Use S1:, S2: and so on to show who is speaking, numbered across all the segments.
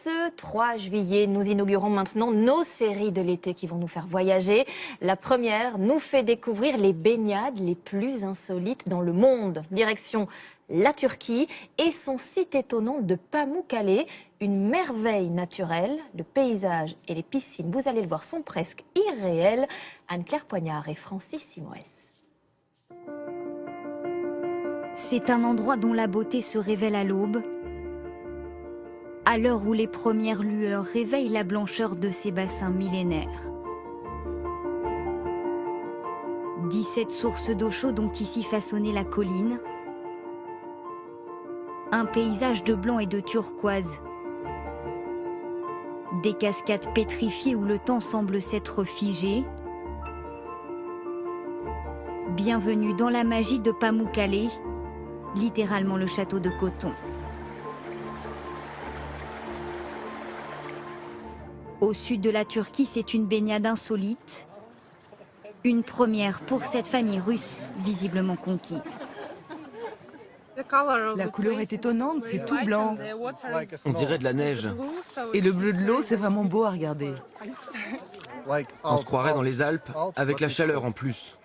S1: Ce 3 juillet, nous inaugurons maintenant nos séries de l'été qui vont nous faire voyager. La première nous fait découvrir les baignades les plus insolites dans le monde. Direction la Turquie et son site étonnant de Pamukkale, une merveille naturelle. Le paysage et les piscines, vous allez le voir, sont presque irréels. Anne-Claire Poignard et Francis Simoès.
S2: C'est un endroit dont la beauté se révèle à l'aube, à l'heure où les premières lueurs réveillent la blancheur de ces bassins millénaires. 17 sources d'eau chaude ont ici façonné la colline. Un paysage de blanc et de turquoise. Des cascades pétrifiées où le temps semble s'être figé. Bienvenue dans la magie de Pamukkale, littéralement le château de coton. Au sud de la Turquie, c'est une baignade insolite. Une première pour cette famille russe, visiblement conquise.
S3: La couleur est étonnante, c'est tout blanc.
S4: On dirait de la neige.
S3: Et le bleu de l'eau, c'est vraiment beau à regarder.
S4: On se croirait dans les Alpes, avec la chaleur en plus.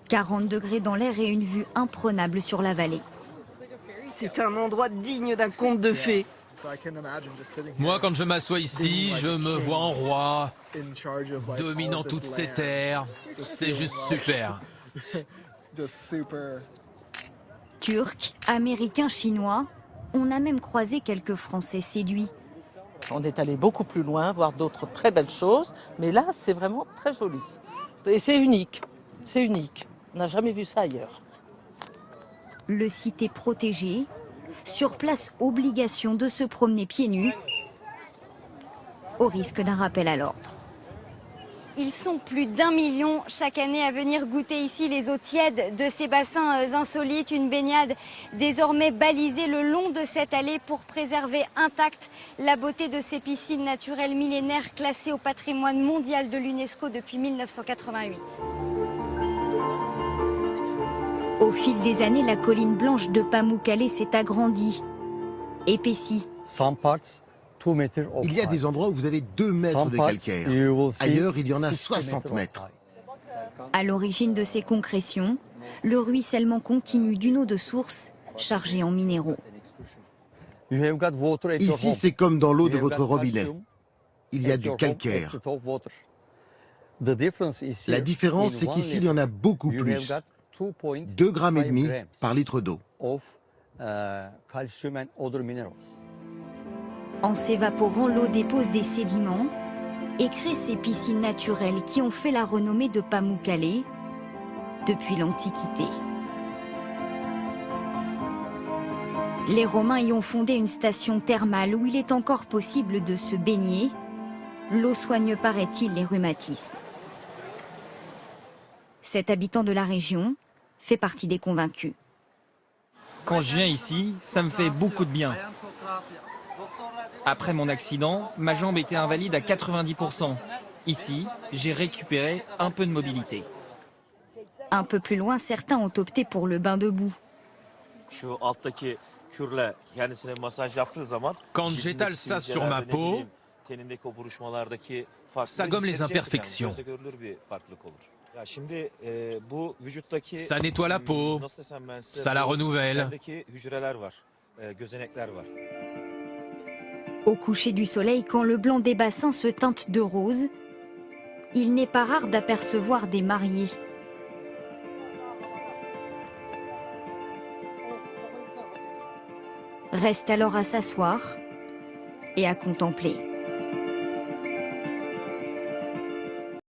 S2: 40 degrés dans l'air et une vue imprenable sur la vallée.
S5: C'est un endroit digne d'un conte de fées.
S6: Moi, quand je m'assois ici, je me vois en roi, dominant toutes ces terres. C'est juste super.
S2: Turcs, Américains, Chinois, on a même croisé quelques Français séduits.
S7: On est allé beaucoup plus loin, voir d'autres très belles choses, mais là, c'est vraiment très joli. Et c'est unique, c'est unique. On n'a jamais vu ça ailleurs.
S2: Le site est protégé. Sur place, obligation de se promener pieds nus, au risque d'un rappel à l'ordre. Ils sont plus d'1 million chaque année à venir goûter ici les eaux tièdes de ces bassins insolites. Une baignade désormais balisée le long de cette allée pour préserver intacte la beauté de ces piscines naturelles millénaires classées au patrimoine mondial de l'UNESCO depuis 1988. Au fil des années, la colline blanche de Pamukkale s'est agrandie, épaissie.
S8: Il y a des endroits où vous avez 2 mètres de calcaire. Ailleurs, il y en a 60 mètres.
S2: À l'origine de ces concrétions, le ruissellement continu d'une eau de source chargée en minéraux.
S8: Ici, c'est comme dans l'eau de votre robinet. Il y a du calcaire. La différence, c'est qu'ici, il y en a beaucoup plus. 2,5 grammes par litre d'eau.
S2: En s'évaporant, l'eau dépose des sédiments et crée ces piscines naturelles qui ont fait la renommée de Pamukkale depuis l'Antiquité. Les Romains y ont fondé une station thermale où il est encore possible de se baigner. L'eau soigne, paraît-il, les rhumatismes. Cet habitant de la région fait partie des convaincus.
S9: Quand je viens ici, ça me fait beaucoup de bien. Après mon accident, ma jambe était invalide à 90%. Ici, j'ai récupéré un peu de mobilité.
S2: Un peu plus loin, certains ont opté pour le bain debout.
S6: Quand j'étale ça sur ma peau, ça gomme les imperfections. Ça nettoie la peau, ça la renouvelle.
S2: Au coucher du soleil, quand le blanc des bassins se teinte de rose, il n'est pas rare d'apercevoir des mariés. Reste alors à s'asseoir et à contempler.